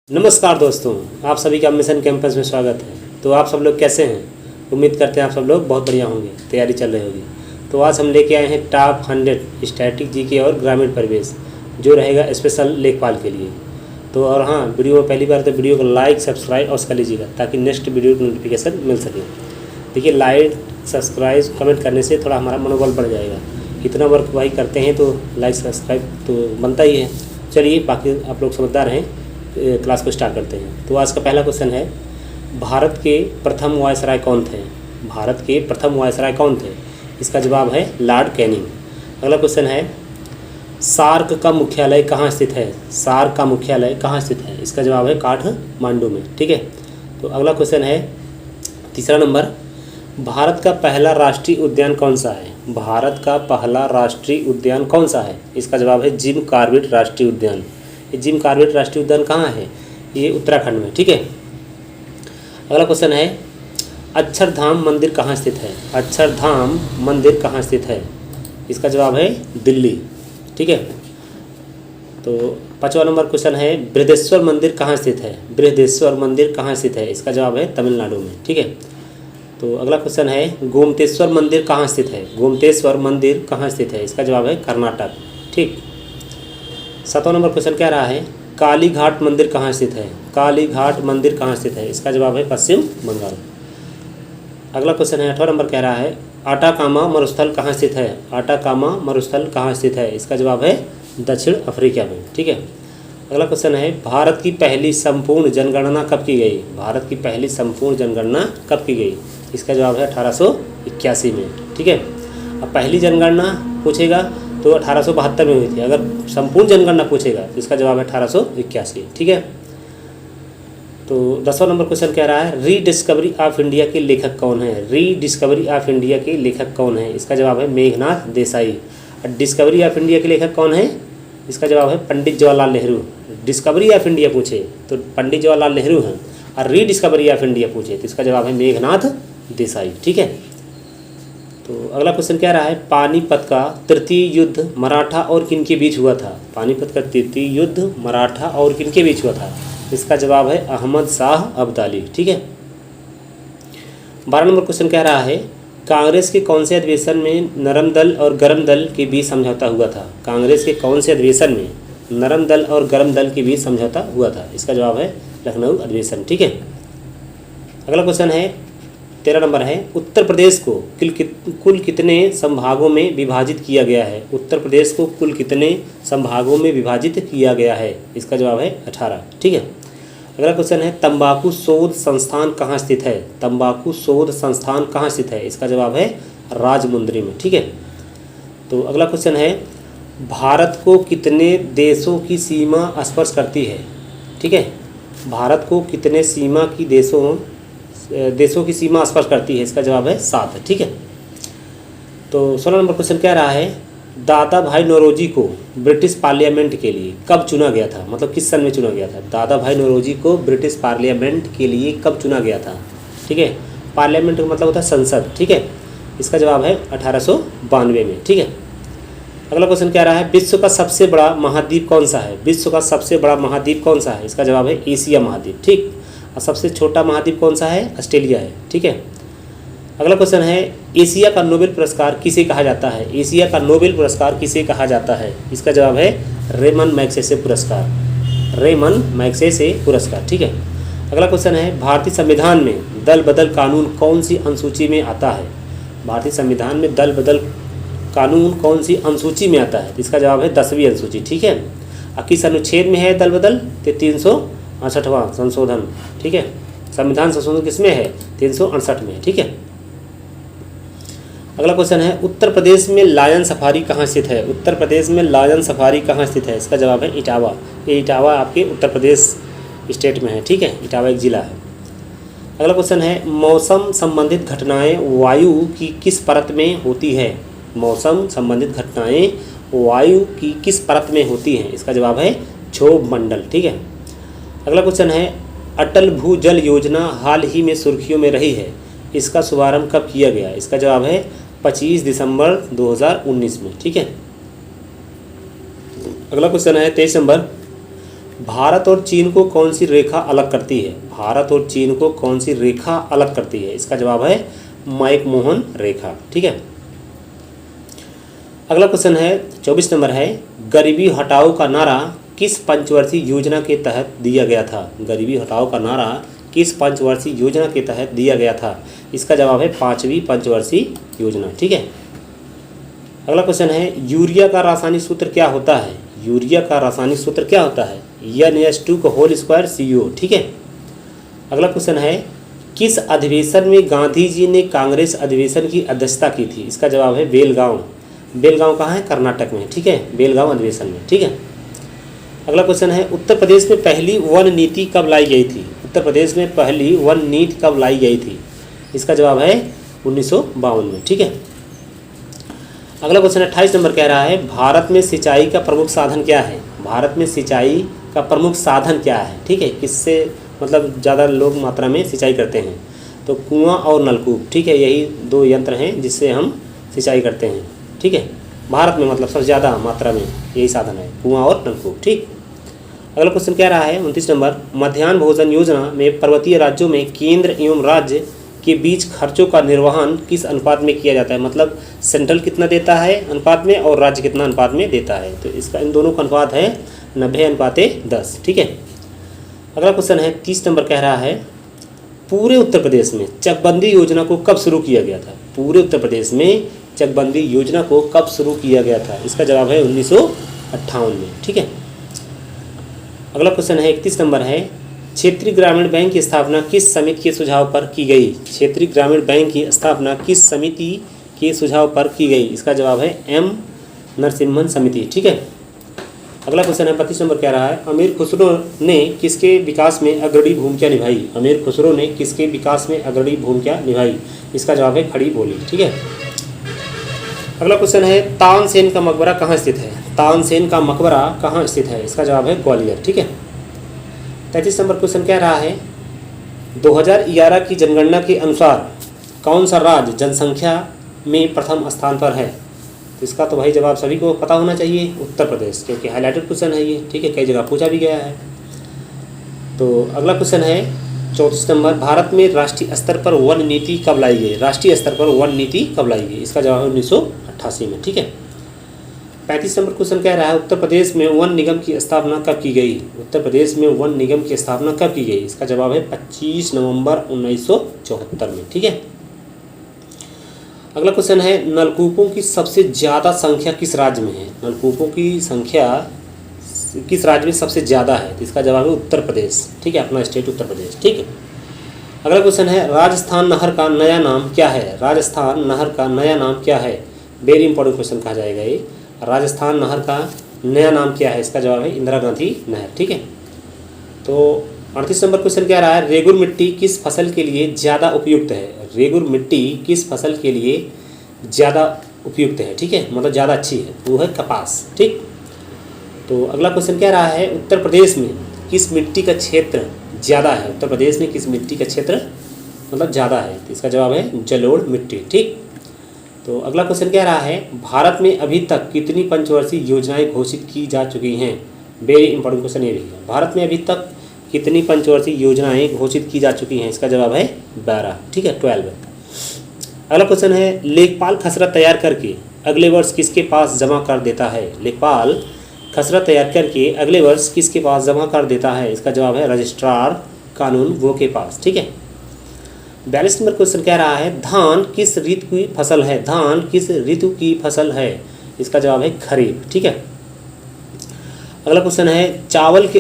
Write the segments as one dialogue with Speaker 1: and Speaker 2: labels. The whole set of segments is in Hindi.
Speaker 1: नमस्कार दोस्तों, आप सभी का मिशन कैंपस में स्वागत है। तो आप सब लोग कैसे हैं? उम्मीद करते हैं आप सब लोग बहुत बढ़िया होंगे, तैयारी चल रही होगी। तो आज हम लेके आए हैं टॉप 100 स्टैटिक जीके और ग्रामीण परिवेश, जो रहेगा स्पेशल लेखपाल के लिए। तो और हाँ, वीडियो में पहली बार तो वीडियो को लाइक सब्सक्राइब और कर लीजिएगा ताकि नेक्स्ट वीडियो की नोटिफिकेशन मिल सके। देखिए, लाइक सब्सक्राइब कमेंट करने से थोड़ा हमारा मनोबल बढ़ जाएगा। इतना वर्क भाई करते हैं तो लाइक सब्सक्राइब तो बनता ही है। चलिए, बाकी आप लोग समझदार हैं, क्लास को स्टार्ट करते हैं। तो आज का पहला क्वेश्चन है, भारत के प्रथम वायसराय कौन थे? भारत के प्रथम वायसराय कौन थे? इसका जवाब है लॉर्ड कैनिंग। अगला क्वेश्चन है, सार्क का मुख्यालय कहाँ स्थित है? सार्क का मुख्यालय कहाँ स्थित है? इसका जवाब है काठमांडू में। ठीक है। तो अगला क्वेश्चन है, तीसरा नंबर, भारत का पहला राष्ट्रीय उद्यान कौन सा है? भारत का पहला राष्ट्रीय उद्यान कौन सा है? इसका जवाब है जिम कॉर्बेट राष्ट्रीय उद्यान। ये जिम कॉर्बेट राष्ट्रीय उद्यान कहाँ है? ये उत्तराखंड में। ठीक है। अगला क्वेश्चन है, अक्षरधाम मंदिर कहाँ स्थित है? अक्षरधाम मंदिर कहाँ स्थित है? इसका जवाब है दिल्ली। ठीक है। तो पांचवा नंबर क्वेश्चन है, बृहदेश्वर मंदिर कहाँ स्थित है? बृहदेश्वर मंदिर कहाँ स्थित है? इसका जवाब है तमिलनाडु में। ठीक है। तो अगला क्वेश्चन है, गोमतेश्वर मंदिर कहाँ स्थित है? गोमतेश्वर मंदिर कहाँ स्थित है? इसका जवाब है कर्नाटक। ठीक। सातवां नंबर क्वेश्चन क्या रहा है, काली घाट मंदिर कहाँ स्थित है? काली घाट मंदिर कहाँ स्थित है? इसका जवाब है पश्चिम बंगाल। अगला क्वेश्चन है, आठवां नंबर कह रहा है, आटाकामा मरुस्थल कहाँ स्थित है? आटाकामा मरुस्थल कहाँ स्थित है? इसका जवाब है दक्षिण अफ्रीका में। ठीक है। अगला क्वेश्चन है, भारत की पहली संपूर्ण जनगणना कब की गई? भारत की पहली संपूर्ण जनगणना कब की गई? इसका जवाब है 1881 में। ठीक है। अब पहली जनगणना पूछेगा तो 1872 में हुई थी। अगर संपूर्ण जनगणना पूछेगा तो इसका जवाब है 1881। ठीक है। तो 10वां नंबर क्वेश्चन कह रहा है, रीडिस्कवरी ऑफ इंडिया के लेखक कौन है? रीडिस्कवरी ऑफ इंडिया के लेखक कौन है? इसका जवाब है मेघनाथ देसाई। और डिस्कवरी ऑफ इंडिया के लेखक कौन है? इसका जवाब है Pandit Jawaharlal Nehru. Discovery of India पूछे तो पंडित जवाहरलाल नेहरू हैं, और रीडिस्कवरी ऑफ इंडिया पूछे तो इसका जवाब है मेघनाथ देसाई। ठीक है। तो अगला क्वेश्चन क्या रहा है, पानीपत का तृतीय युद्ध मराठा और किनके बीच हुआ था? पानीपत का तृतीय युद्ध मराठा और किनके बीच हुआ था? इसका जवाब है अहमद शाह अब्दाली। ठीक है। 12 नंबर क्वेश्चन कह रहा है, कांग्रेस के कौन से अधिवेशन में नरम दल और गरम दल के बीच समझौता हुआ था? कांग्रेस के कौन से अधिवेशन में नरम दल और गरम दल के बीच समझौता हुआ था? इसका जवाब है लखनऊ अधिवेशन। ठीक है। अगला क्वेश्चन है, 13 नंबर है, उत्तर प्रदेश को कुल कितने संभागों में विभाजित किया गया है? उत्तर प्रदेश को कुल कितने संभागों में विभाजित किया गया है? इसका जवाब है 18। ठीक है। अगला क्वेश्चन है, तंबाकू शोध संस्थान कहाँ स्थित है? तंबाकू शोध संस्थान कहाँ स्थित है? इसका जवाब है राजमुंद्री में। ठीक है। तो अगला क्वेश्चन है, भारत को कितने देशों की सीमा स्पर्श करती है? ठीक है। भारत को कितने सीमा की देशों की सीमा स्पर्श करती है? इसका जवाब है 7। ठीक है। तो 16 नंबर क्वेश्चन क्या रहा है, दादा भाई नौरोजी को ब्रिटिश पार्लियामेंट के लिए कब चुना गया था? मतलब किस सन में चुना गया था? दादा भाई नौरोजी को ब्रिटिश पार्लियामेंट के लिए कब चुना गया था? ठीक है। पार्लियामेंट का मतलब होता है संसद। ठीक है। इसका जवाब है 1892 में। ठीक है। अगला क्वेश्चन क्या रहा है, विश्व का सबसे बड़ा महाद्वीप कौन सा है? विश्व का सबसे बड़ा महाद्वीप कौन सा है? इसका जवाब है एशिया महाद्वीप। ठीक। और सबसे छोटा महाद्वीप कौन सा है? ऑस्ट्रेलिया है। ठीक है। अगला क्वेश्चन है, एशिया का नोबेल पुरस्कार किसे कहा जाता है? एशिया का नोबेल पुरस्कार किसे कहा जाता है? इसका जवाब है रेमन मैग्सेसे पुरस्कार। रेमन मैग्सेसे पुरस्कार। ठीक है। अगला क्वेश्चन है, भारतीय संविधान में दल बदल कानून कौन सी अनुसूची में आता है? भारतीय संविधान में दल बदल कानून कौन सी अनुसूची में आता है? इसका जवाब है 10वीं अनुसूची। ठीक है। किस अनुच्छेद में है दल बदल? तो 368वां संशोधन। ठीक है। संविधान संशोधन किसमें है? 368 में। ठीक है। अगला क्वेश्चन है, उत्तर प्रदेश में लायन सफारी कहाँ स्थित है? उत्तर प्रदेश में लायन सफारी कहाँ स्थित है? इसका जवाब है इटावा। ये इटावा आपके उत्तर प्रदेश स्टेट में है। ठीक है। इटावा एक जिला है। अगला क्वेश्चन है, मौसम संबंधित घटनाएं वायु की किस परत में होती है? मौसम संबंधित घटनाएं वायु की किस परत में होती हैं? इसका जवाब है क्षोभ मंडल। ठीक है। अगला क्वेश्चन है, अटल भूजल योजना हाल ही में सुर्खियों में रही है, इसका शुभारंभ कब किया गया? इसका जवाब है 25 दिसंबर 2019 में। ठीक है। अगला क्वेश्चन है 23 नंबर, भारत और चीन को कौन सी रेखा अलग करती है? भारत और चीन को कौन सी रेखा अलग करती है? इसका जवाब है मैकमोहन रेखा। ठीक है। अगला क्वेश्चन है 24 नंबर है, गरीबी हटाओ का नारा किस पंचवर्षीय योजना के तहत दिया गया था? गरीबी हटाओ का नारा किस पंचवर्षीय योजना के तहत दिया गया था? इसका जवाब है 5वीं पंचवर्षीय योजना। ठीक है। अगला क्वेश्चन है, यूरिया का रासायनिक सूत्र क्या होता है? यूरिया का रासायनिक सूत्र क्या होता है? NH2 का होल स्क्वायर CO। ठीक है। अगला क्वेश्चन है, किस अधिवेशन में गांधी जी ने कांग्रेस अधिवेशन की अध्यक्षता की थी? इसका जवाब है बेलगांव। बेलगांव कहाँ है? कर्नाटक में। ठीक है, बेलगांव अधिवेशन में। ठीक है। अगला क्वेश्चन है, उत्तर प्रदेश में पहली वन नीति कब लाई गई थी? उत्तर प्रदेश में पहली वन नीति कब लाई गई थी? इसका जवाब है 1952 में। ठीक है। अगला क्वेश्चन 28 नंबर कह रहा है, भारत में सिंचाई का प्रमुख साधन क्या है? भारत में सिंचाई का प्रमुख साधन क्या है? ठीक है, किससे मतलब ज़्यादा लोग मात्रा में सिंचाई करते हैं? तो कुआं और नलकूप। ठीक है, यही दो यंत्र हैं जिससे हम सिंचाई करते हैं। ठीक है, भारत में मतलब सबसे ज़्यादा मात्रा में यही साधन है, कुआं और नलकूप। ठीक। अगला क्वेश्चन कह रहा है 29 नंबर, मध्याह्न भोजन योजना में पर्वतीय राज्यों में केंद्र एवं राज्य के बीच खर्चों का निर्वहन किस अनुपात में किया जाता है? मतलब सेंट्रल कितना देता है अनुपात में और राज्य कितना अनुपात में देता है? तो इसका इन दोनों का अनुपात है 90:10। ठीक है। अगला क्वेश्चन है 30 नंबर कह रहा है, पूरे उत्तर प्रदेश में चकबंदी योजना को कब शुरू किया गया था? पूरे उत्तर प्रदेश में चकबंदी योजना को कब शुरू किया गया था? इसका जवाब है 1958 में। ठीक है। अगला क्वेश्चन है 31 नंबर है, क्षेत्रीय ग्रामीण बैंक की स्थापना किस समिति के सुझाव पर की गई? क्षेत्रीय ग्रामीण बैंक की स्थापना किस समिति के सुझाव पर की गई? इसका जवाब है M नरसिम्हन समिति। ठीक है। अगला क्वेश्चन है 32 नंबर कह रहा है, अमीर खुसरो ने किसके विकास में अग्रणी भूमिका निभाई? अमीर खुसरो ने किसके विकास में अग्रणी भूमिका निभाई? इसका जवाब है खड़ी बोली। ठीक है। अगला क्वेश्चन है, तानसेन का मकबरा कहाँ स्थित है? तानसेन का मकबरा कहाँ स्थित है? इसका जवाब है ग्वालियर। ठीक है। 33 नंबर क्वेश्चन कह रहा है, 2011 की जनगणना के अनुसार कौन सा राज्य जनसंख्या में प्रथम स्थान पर है? तो इसका तो भाई जवाब सभी को पता होना चाहिए, उत्तर प्रदेश, क्योंकि हाईलाइटेड क्वेश्चन है ये। ठीक है, कई जगह पूछा भी गया है। तो अगला क्वेश्चन है 34 नंबर, भारत में राष्ट्रीय स्तर पर वन नीति कब लाई गई? राष्ट्रीय स्तर पर वन नीति कब लाई गई? इसका जवाब है 1988 में। ठीक है। 35 नंबर क्वेश्चन कह रहा है, उत्तर प्रदेश में वन निगम की स्थापना कब की गई? उत्तर प्रदेश में वन निगम की स्थापना कब की गई? इसका जवाब है 25 नवंबर 1974 में। ठीक है। अगला क्वेश्चन है, नलकूपों की सबसे ज़्यादा संख्या किस राज्य में है? नलकूपों की संख्या किस राज्य में सबसे ज़्यादा है? तो इसका जवाब है उत्तर प्रदेश। ठीक है, अपना स्टेट उत्तर प्रदेश। ठीक है। अगला क्वेश्चन है, राजस्थान नहर का नया नाम क्या है? राजस्थान नहर का नया नाम क्या है? वेरी इंपॉर्टेंट क्वेश्चन कहा जाएगा ये। राजस्थान नहर का नया नाम क्या है? इसका जवाब है इंदिरा गांधी नहर। ठीक है। तो 38 नंबर क्वेश्चन कह रहा है, रेगुर मिट्टी किस फसल के लिए ज़्यादा उपयुक्त है? रेगुर मिट्टी किस फसल के लिए ज़्यादा उपयुक्त है? ठीक है, मतलब ज़्यादा अच्छी है, वो है कपास। ठीक। तो अगला क्वेश्चन कह रहा है, उत्तर प्रदेश में किस मिट्टी का क्षेत्र ज़्यादा है? उत्तर प्रदेश में किस मिट्टी का क्षेत्र मतलब ज़्यादा है? तो इसका जवाब है जलोढ़ मिट्टी। ठीक। तो अगला क्वेश्चन कह रहा है, भारत में अभी तक कितनी पंचवर्षीय योजनाएं घोषित की जा चुकी हैं? वेरी इंपॉर्टेंट क्वेश्चन ये भी है। भारत में अभी तक कितनी पंचवर्षीय योजनाएं घोषित की जा चुकी हैं? इसका जवाब है 12। ठीक है, 12। अगला क्वेश्चन है, लेखपाल खसरा तैयार करके अगले वर्ष किसके पास जमा कर देता है? लेखपाल खसरा तैयार करके अगले वर्ष किसके पास जमा कर देता है? इसका जवाब है रजिस्ट्रार कानून वो के पास। ठीक है। 42 नंबर क्वेश्चन कह रहा है, धान किस ऋतु की फसल है? धान किस ऋतु की फसल है? इसका जवाब है खरीफ। ठीक है। अगला क्वेश्चन है, चावल के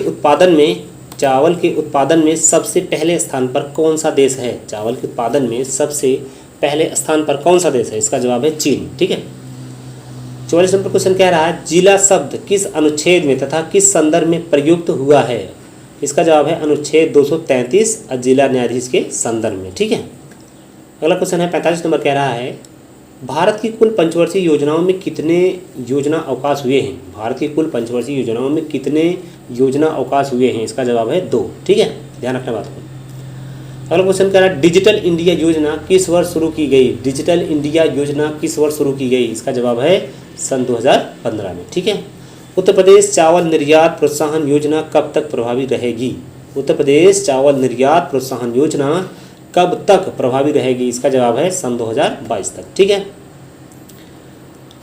Speaker 1: उत्पादन में सबसे पहले स्थान पर कौन सा देश है? चावल के उत्पादन में सबसे पहले स्थान पर कौन सा देश है? इसका जवाब है चीन। ठीक है। 44 नंबर क्वेश्चन कह रहा है, जिला शब्द किस अनुच्छेद में तथा किस संदर्भ में प्रयुक्त हुआ है? इसका जवाब है अनुच्छेद 233 जिला न्यायाधीश के संदर्भ में। ठीक है। अगला क्वेश्चन है 45 नंबर कह रहा है, भारत की कुल पंचवर्षीय योजनाओं में कितने योजना अवकाश हुए हैं? भारत की कुल पंचवर्षीय योजनाओं में कितने योजना अवकाश हुए हैं? इसका जवाब है 2। ठीक है, ध्यान रखना बात को। अगला क्वेश्चन कह रहा है, डिजिटल इंडिया योजना किस वर्ष शुरू की गई? डिजिटल इंडिया योजना किस वर्ष शुरू की गई? इसका जवाब है सन 2015 में। ठीक है। उत्तर प्रदेश चावल निर्यात प्रोत्साहन योजना कब तक प्रभावी रहेगी? उत्तर प्रदेश चावल निर्यात प्रोत्साहन योजना कब तक प्रभावी रहेगी? इसका जवाब है सन 2022 तक। ठीक है।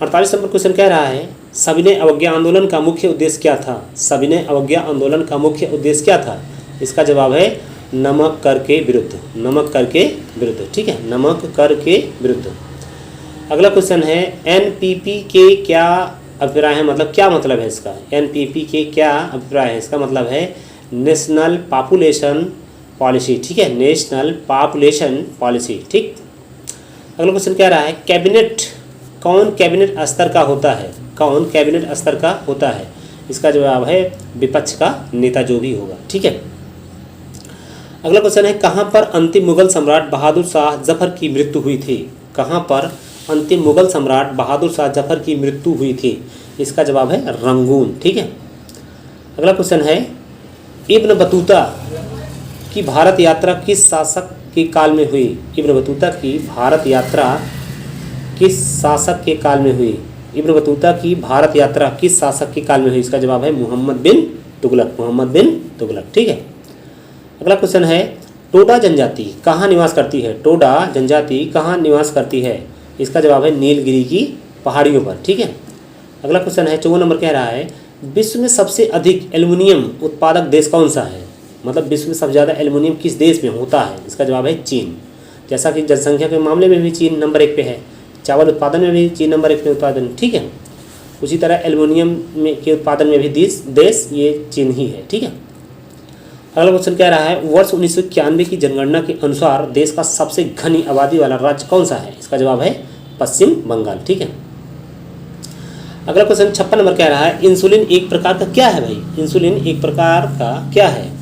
Speaker 1: 48 नंबर क्वेश्चन कह रहा है सविनय अवज्ञा आंदोलन का मुख्य उद्देश्य क्या था? सविनय अवज्ञा आंदोलन का मुख्य उद्देश्य क्या था? इसका जवाब है नमक कर के विरुद्ध। नमक कर के विरुद्ध। ठीक है, नमक कर के विरुद्ध। अगला क्वेश्चन है एनपीपी के क्या अभिप्राय है, मतलब क्या मतलब है इसका? एनपीपी के क्या अभिप्राय है? इसका मतलब है नेशनल पॉपुलेशन पॉलिसी। ठीक है, नेशनल पॉपुलेशन पॉलिसी। ठीक। अगला क्वेश्चन कह रहा है कैबिनेट कौन कैबिनेट स्तर का होता है? कौन कैबिनेट स्तर का होता है? इसका जवाब है विपक्ष का नेता जो भी होगा। ठीक है। अगला क्वेश्चन है कहाँ पर अंतिम मुगल सम्राट बहादुर शाह जफर की मृत्यु हुई थी? कहाँ पर अंतिम मुगल सम्राट बहादुर शाह जफर की मृत्यु हुई थी? इसका जवाब है रंगून। ठीक है। अगला क्वेश्चन है इब्न बतूता की भारत यात्रा किस शासक के काल में हुई? इब्न बतूता की भारत यात्रा किस शासक के काल में हुई? इब्न बतूता की भारत यात्रा किस शासक के काल में हुई? इसका जवाब है मोहम्मद बिन तुगलक। मोहम्मद बिन तुगलक। ठीक है। अगला क्वेश्चन है टोडा जनजाति कहाँ निवास करती है? टोडा जनजाति कहाँ निवास करती है? इसका जवाब है नीलगिरी की पहाड़ियों पर। ठीक है। अगला क्वेश्चन है 54 नंबर कह रहा है विश्व में सबसे अधिक एल्युमिनियम उत्पादक देश कौन सा है? मतलब विश्व में सबसे ज़्यादा एल्युमिनियम किस देश में होता है? इसका जवाब है चीन। जैसा कि जनसंख्या के मामले में भी चीन नंबर 1 पे है, चावल उत्पादन में भी चीन नंबर 1 पे उत्पादन। ठीक है। उसी तरह एल्युमिनियम में के उत्पादन में भी देश ये चीन ही है। ठीक है। अगला क्वेश्चन कह रहा है वर्ष 1991 की जनगणना के अनुसार देश का सबसे घनी आबादी वाला राज्य कौन सा है? इसका जवाब है पश्चिम बंगाल। ठीक है। अगला क्वेश्चन 56 नंबर कह रहा है इंसुलिन एक प्रकार का क्या है भाई? इंसुलिन एक प्रकार का क्या है?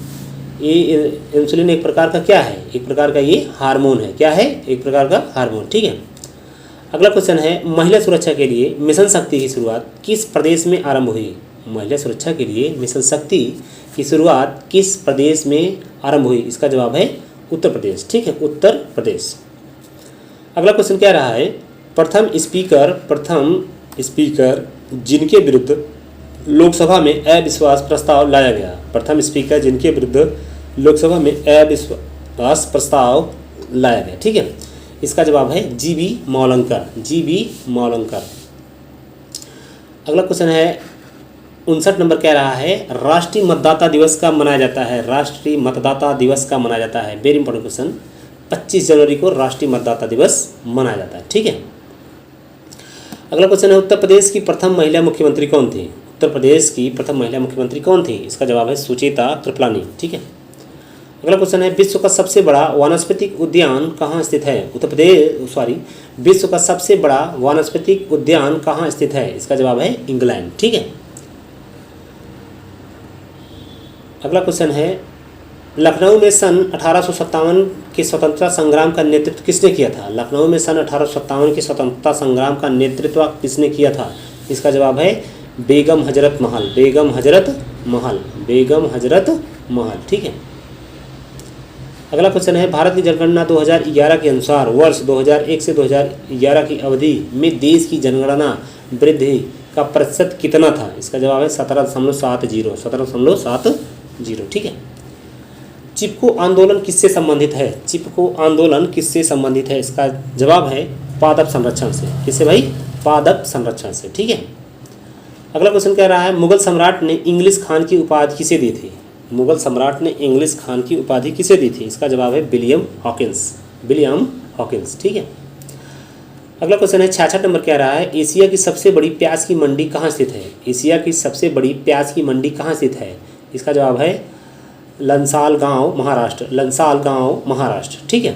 Speaker 1: ये इंसुलिन एक प्रकार का क्या है? एक प्रकार का ये हार्मोन है। क्या है? एक प्रकार का हार्मोन। ठीक है। अगला क्वेश्चन है महिला सुरक्षा के लिए मिशन शक्ति की शुरुआत किस प्रदेश में आरंभ हुई? महिला सुरक्षा के लिए मिशन शक्ति की शुरुआत किस प्रदेश में आरंभ हुई? इसका जवाब है उत्तर प्रदेश। ठीक है, उत्तर प्रदेश। अगला क्वेश्चन क्या रहा है प्रथम स्पीकर जिनके विरुद्ध लोकसभा में अविश्वास प्रस्ताव लाया गया? प्रथम स्पीकर जिनके विरुद्ध लोकसभा में अविश्वास प्रस्ताव लाया गया। ठीक है। इसका जवाब है जीबी मौलंकर। जीबी मौलंकर। अगला क्वेश्चन है 59 नंबर कह रहा है राष्ट्रीय मतदाता दिवस कब मनाया जाता है? राष्ट्रीय मतदाता दिवस कब मनाया जाता है? Very important question. 25 जनवरी को राष्ट्रीय मतदाता दिवस मनाया जाता है। ठीक है। अगला क्वेश्चन है उत्तर प्रदेश की प्रथम महिला मुख्यमंत्री कौन थी? उत्तर प्रदेश की प्रथम महिला मुख्यमंत्री कौन थी? इसका जवाब है सुचेता कृपलानी। ठीक है। अगला क्वेश्चन है विश्व का सबसे बड़ा वानस्पतिक उद्यान कहाँ स्थित है? विश्व का सबसे बड़ा वानस्पतिक उद्यान कहाँ स्थित है? इसका जवाब है इंग्लैंड। ठीक है। अगला क्वेश्चन है लखनऊ में सन 1857 के स्वतंत्रता संग्राम का नेतृत्व किसने किया था? लखनऊ में सन 1857 के स्वतंत्रता संग्राम का नेतृत्व किसने किया था? इसका जवाब है बेगम हजरत महल। बेगम हजरत महल। बेगम हजरत महल। ठीक है। अगला क्वेश्चन है भारत की जनगणना 2011 के अनुसार वर्ष 2001 से 2011 की अवधि में देश की जनगणना वृद्धि का प्रतिशत कितना था? इसका जवाब है 17.70। 17.70। ठीक है। चिपको आंदोलन किससे संबंधित है? चिपको आंदोलन किससे संबंधित है? इसका जवाब है पादप संरक्षण से। किससे भाई? पादप संरक्षण से। ठीक है। अगला क्वेश्चन कह रहा है मुगल सम्राट ने इंग्लिश खान की उपाधि किसे दी थी? मुगल सम्राट ने इंग्लिश खान की उपाधि किसे दी थी? इसका जवाब है विलियम हॉकिंस। William Hawkins. ठीक है। अगला क्वेश्चन है 66 नंबर कह रहा है एशिया की सबसे बड़ी प्याज की मंडी कहाँ स्थित है? एशिया की सबसे बड़ी प्याज की मंडी कहाँ स्थित है? इसका जवाब है लंसालगांव महाराष्ट्र। लंसालगांव महाराष्ट्र। ठीक है।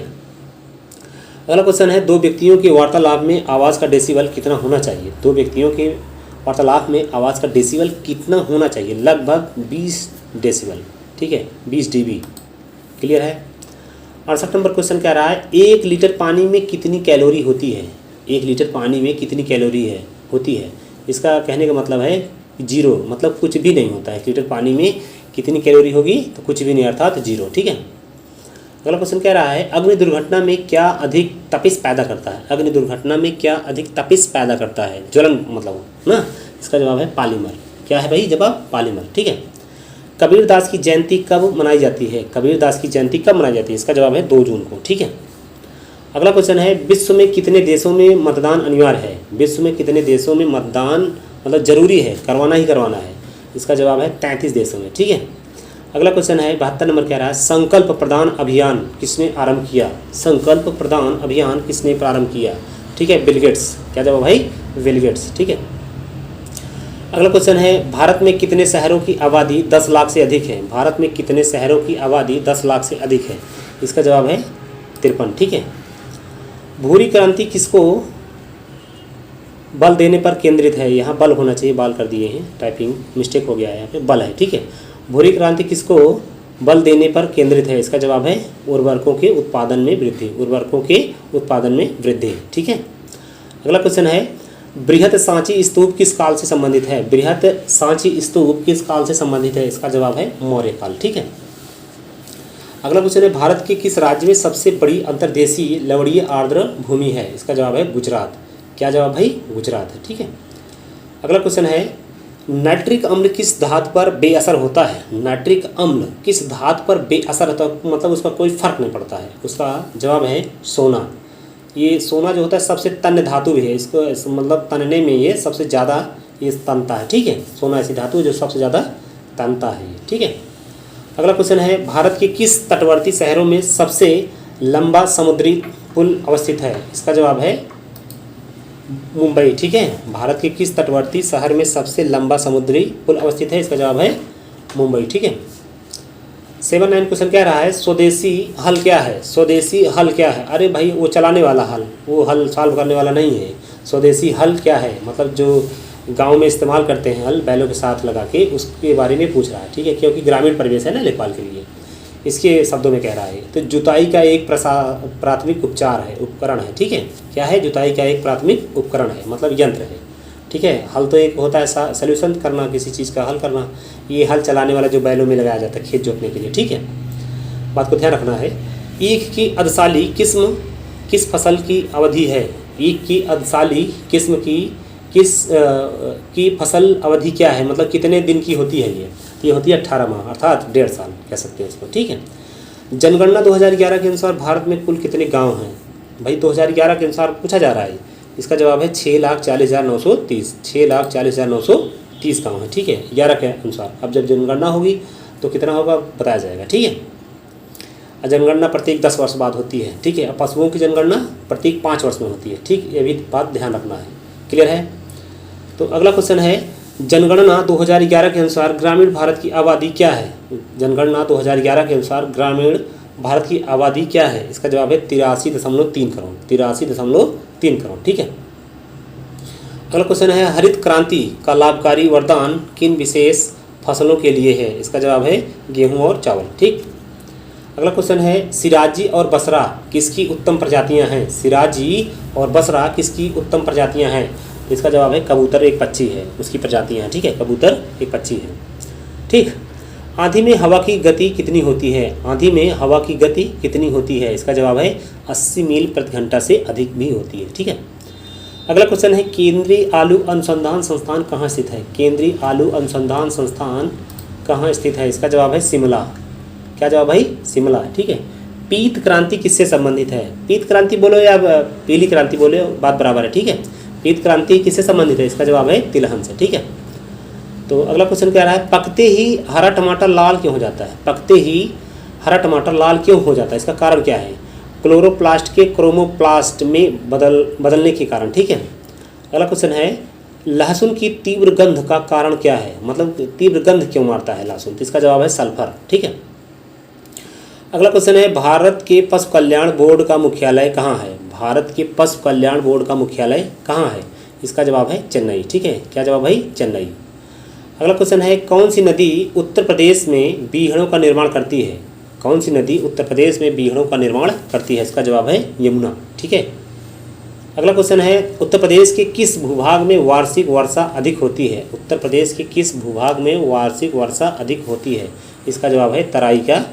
Speaker 1: अगला क्वेश्चन है दो व्यक्तियों के वार्तालाप में आवाज़ का डेसिबल कितना होना चाहिए? दो व्यक्तियों के वार्तालाप में आवाज़ का डेसिबल कितना होना चाहिए? लगभग 20 डेसिबल। ठीक है, 20 dB। क्लियर है। 68 नंबर क्वेश्चन कह रहा है 1 लीटर पानी में कितनी कैलोरी होती है? 1 लीटर पानी में कितनी कैलोरी होती है? इसका कहने का मतलब है 0, मतलब कुछ भी नहीं होता है। 1 लीटर पानी में कितनी कैलोरी होगी? तो कुछ भी नहीं, अर्थात 0। ठीक है। अगला क्वेश्चन कह रहा है अग्नि दुर्घटना में क्या अधिक तपिश पैदा करता है? अग्नि दुर्घटना में क्या अधिक तपिश पैदा करता है? ज्वलन मतलब ना। इसका जवाब है पॉलीमर। क्या है भाई जवाब? पॉलीमर। ठीक है। कबीरदास की जयंती कब मनाई जाती है? कबीरदास की जयंती कब मनाई जाती है? इसका जवाब है 2 जून को। ठीक है। अगला क्वेश्चन है, विश्व में कितने देशों में मतदान अनिवार्य है? विश्व में कितने देशों में मतदान मतलब जरूरी है, करवाना ही करवाना है? इसका जवाब है 33 देशों में। ठीक है। अगला क्वेश्चन है 72 नंबर कह रहा है, संकल्प प्रदान अभियान किसने आरंभ किया? संकल्प प्रदान अभियान किसने प्रारंभ किया? ठीक है, बिल गेट्स। क्या जवाब भाई? Bill Gates. ठीक है। अगला क्वेश्चन है, भारत में कितने शहरों की आबादी 10 लाख से अधिक है? भारत में कितने शहरों की आबादी 10 लाख से अधिक है? इसका जवाब है 53। ठीक है। भूरी क्रांति किसको बल देने पर केंद्रित है? यहाँ बल होना चाहिए, बाल कर दिए हैं, टाइपिंग मिस्टेक हो गया है, यहाँ पे बल है। ठीक है। भूरी क्रांति किसको बल देने पर केंद्रित है? इसका जवाब है उर्वरकों के उत्पादन में वृद्धि। उर्वरकों के उत्पादन में वृद्धि। ठीक है। अगला क्वेश्चन है, बृहत सांची स्तूप किस काल से संबंधित है? बृहत सांची स्तूप किस काल से संबंधित है? इसका जवाब है मौर्य काल। ठीक है। अगला क्वेश्चन है, भारत के किस राज्य में सबसे बड़ी अंतर्देशीय लवणीय आर्द्र भूमि है? इसका जवाब है गुजरात। क्या जवाब भाई? गुजरात है। ठीक है। अगला क्वेश्चन है, नाइट्रिक अम्ल किस धातु पर बेअसर होता है? नाइट्रिक अम्ल किस धातु पर बेअसर होता है, मतलब उसका कोई फर्क नहीं पड़ता है? उसका जवाब है सोना। ये सोना जो होता है सबसे तन्य धातु भी है, इसको मतलब तनने में ये सबसे ज़्यादा ये तनता है। ठीक है। सोना ऐसी धातु है जो सबसे ज़्यादा तनता है। ठीक है। अगला क्वेश्चन है, भारत के किस तटवर्ती शहरों में सबसे लंबा समुद्री पुल अवस्थित है? इसका जवाब है मुंबई। ठीक है। भारत के किस तटवर्ती शहर में सबसे लंबा समुद्री पुल अवस्थित है? इसका जवाब है मुंबई। ठीक है। 79 क्वेश्चन कह रहा है, स्वदेशी हल क्या है? स्वदेशी हल क्या है? अरे भाई वो चलाने वाला हल, वो हल सॉल्व करने वाला नहीं है। स्वदेशी हल क्या है? मतलब जो गांव में इस्तेमाल करते हैं हल बैलों के साथ लगा के, उसके बारे में पूछ रहा है। ठीक है। क्योंकि ग्रामीण परिवेश है ना लेखपाल के लिए, इसके शब्दों में कह रहा है। तो जुताई का एक प्राथमिक उपचार है, उपकरण है। ठीक है। क्या है? जुताई का एक प्राथमिक उपकरण है, मतलब यंत्र है। ठीक है। हल तो एक होता है सॉल्यूशन करना, किसी चीज़ का हल करना। ये हल चलाने वाला जो बैलों में लगाया जाता है खेत जोतने के लिए। ठीक है। बात को ध्यान रखना है। ईख की अधसाली किस्म किस फसल की अवधि है? ईख की अधसाली किस्म की फसल अवधि क्या है? मतलब कितने दिन की होती है ये होती है 18 माह, अर्थात 1.5 साल कह सकते हैं इसको। ठीक है। जनगणना 2011 के अनुसार भारत में कुल कितने गांव हैं? भाई 2011 के अनुसार पूछा जा रहा है। इसका जवाब है 6,40,930। 6,40,930 गाँव है। ठीक है। 11 के अनुसार। अब जब जनगणना होगी तो कितना होगा बताया जाएगा। ठीक है। जनगणना प्रत्येक 10 वर्ष बाद होती है। ठीक है। अब पशुओं की जनगणना प्रत्येक 5 वर्ष में होती है। ठीक, ये भी बात ध्यान रखना है। क्लियर है? तो अगला क्वेश्चन है, जनगणना 2011 के अनुसार ग्रामीण भारत की आबादी क्या है? जनगणना 2011 के अनुसार ग्रामीण भारत की आबादी क्या है? इसका जवाब है 83.3 करोड़। 83.3 करोड़। ठीक है। अगला क्वेश्चन है, हरित क्रांति का लाभकारी वरदान किन विशेष फसलों के लिए है? इसका जवाब है गेहूं और चावल। ठीक। अगला क्वेश्चन है, सिराजी और बसरा किसकी उत्तम प्रजातियां हैं? सिराजी और बसरा किसकी उत्तम प्रजातियां हैं? इसका जवाब है कबूतर एक पक्षी है, उसकी प्रजातियां हैं। ठीक है। कबूतर एक पक्षी है। ठीक। आंधी में हवा की गति कितनी होती है? आंधी में हवा की गति कितनी होती है? इसका जवाब है 80 मील प्रति घंटा से अधिक भी होती है। ठीक है। अगला क्वेश्चन है, केंद्रीय आलू अनुसंधान संस्थान कहाँ स्थित है? केंद्रीय आलू अनुसंधान संस्थान कहाँ स्थित है? इसका जवाब है शिमला। क्या जवाब भाई? शिमला। ठीक है। पीत क्रांति किससे संबंधित है? पीत क्रांति बोलो या पीली क्रांति बोलो, बात बराबर है। ठीक है। पीत क्रांति किससे संबंधित है? इसका जवाब है तिलहन से। ठीक है। तो अगला क्वेश्चन क्या रहा है, पकते ही हरा टमाटर लाल क्यों हो जाता है? पकते ही हरा टमाटर लाल क्यों हो जाता है? इसका कारण क्या है? क्लोरोप्लास्ट के क्रोमोप्लास्ट में बदलने के कारण। ठीक है। अगला क्वेश्चन है, लहसुन की तीव्र गंध का कारण क्या है? मतलब तीव्र गंध क्यों मारता है लहसुन? तो इसका जवाब है सल्फर। ठीक है। अगला क्वेश्चन है, भारत के पशु कल्याण बोर्ड का मुख्यालय कहाँ है? भारत के पशु कल्याण बोर्ड का मुख्यालय कहाँ है? इसका जवाब है चेन्नई। ठीक है। क्या जवाब भाई? चेन्नई। अगला क्वेश्चन है, कौन सी नदी उत्तर प्रदेश में बीहड़ों का निर्माण करती है? कौन सी नदी उत्तर प्रदेश में बीहड़ों का निर्माण करती है? इसका जवाब है यमुना। ठीक है। अगला क्वेश्चन है, उत्तर प्रदेश के किस भूभाग में वार्षिक वर्षा अधिक होती है? उत्तर प्रदेश के किस भूभाग में वार्षिक वर्षा अधिक होती है? इसका जवाब है तराई का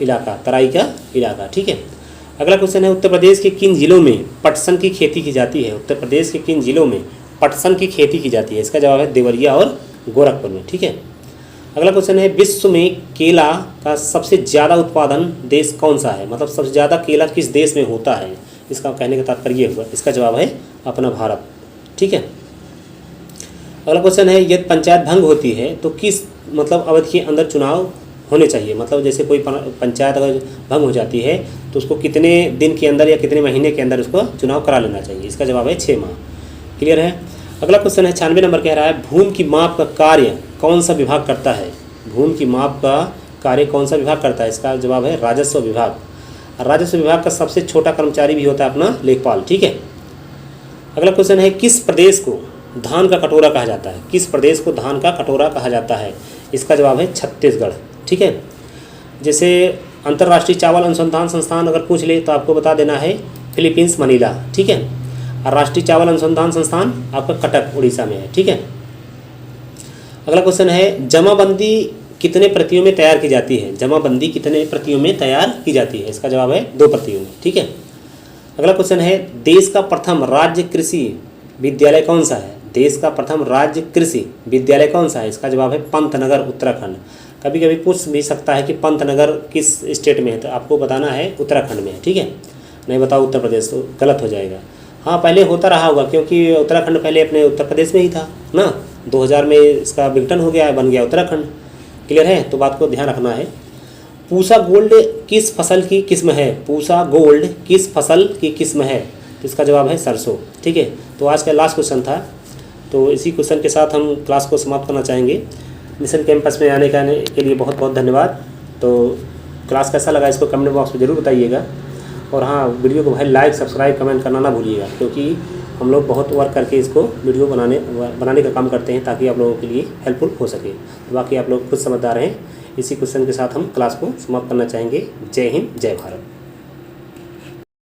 Speaker 1: इलाका। तराई का इलाका। ठीक है। अगला क्वेश्चन है, उत्तर प्रदेश के किन जिलों में पटसन की खेती की जाती है? उत्तर प्रदेश के किन जिलों में पटसन की खेती की जाती है? इसका जवाब है देवरिया और गोरखपुर में। ठीक है, अगला क्वेश्चन है विश्व में केला का सबसे ज़्यादा उत्पादन देश कौन सा है? मतलब सबसे ज़्यादा केला किस देश में होता है? इसका कहने का तात्पर्य ये हुआ, इसका जवाब है अपना भारत। ठीक है, अगला क्वेश्चन है यदि पंचायत भंग होती है तो किस मतलब अवधि के अंदर चुनाव होने चाहिए? मतलब जैसे कोई पंचायत अगर भंग हो जाती है तो उसको कितने दिन के अंदर या कितने महीने के अंदर उसको चुनाव करा लेना चाहिए? इसका जवाब है 6 माह। क्लियर है। अगला क्वेश्चन है 96 नंबर कह रहा है भूमि की माप का कार्य कौन सा विभाग करता है? भूमि की माप का कार्य कौन सा विभाग करता है? इसका जवाब है राजस्व विभाग। राजस्व विभाग का सबसे छोटा कर्मचारी भी होता है अपना लेखपाल। ठीक है, अगला क्वेश्चन है किस प्रदेश को धान का कटोरा कहा जाता है? किस प्रदेश को धान का कटोरा कहा जाता है? इसका जवाब है छत्तीसगढ़। ठीक है, जैसे अंतर्राष्ट्रीय चावल अनुसंधान संस्थान अगर पूछ ले तो आपको बता देना है फिलीपींस मनीला। ठीक है, और राष्ट्रीय चावल अनुसंधान संस्थान आपका कटक उड़ीसा में है। ठीक है, अगला क्वेश्चन है जमाबंदी कितने प्रतियों में तैयार की जाती है? जमाबंदी कितने प्रतियों में तैयार की जाती है? इसका जवाब है 2 प्रतियों में। ठीक है, अगला क्वेश्चन है देश का प्रथम राज्य कृषि विद्यालय कौन सा है? देश का प्रथम राज्य कृषि विद्यालय कौन सा है? इसका जवाब है पंतनगर उत्तराखंड। कभी कभी पूछ भी सकता है कि पंतनगर किस स्टेट में है, तो आपको बताना है उत्तराखंड में है। ठीक है, नहीं बताओ उत्तर प्रदेश तो गलत हो जाएगा। हाँ, पहले होता रहा होगा क्योंकि उत्तराखंड पहले अपने उत्तर प्रदेश में ही था ना। 2000 में इसका विघटन हो गया, बन गया उत्तराखंड। क्लियर है, तो बात को ध्यान रखना है। पूसा गोल्ड किस फसल की किस्म है? पूसा गोल्ड किस फसल की किस्म है? तो इसका जवाब है सरसों। ठीक है, तो आज का लास्ट क्वेश्चन था, तो इसी क्वेश्चन के साथ हम क्लास को समाप्त करना चाहेंगे। मिशन कैंपस में आने के लिए बहुत बहुत धन्यवाद। तो क्लास कैसा लगा इसको कमेंट बॉक्स में ज़रूर बताइएगा। और हाँ, वीडियो को भाई लाइक सब्सक्राइब कमेंट करना ना भूलिएगा, क्योंकि हम लोग बहुत वर्क करके इसको वीडियो बनाने का काम करते हैं ताकि आप लोगों के लिए हेल्पफुल हो सके। तो बाकी आप लोग खुद समझदार हैं। इसी क्वेश्चन के साथ हम क्लास को समाप्त करना चाहेंगे। जय हिंद, जय भारत।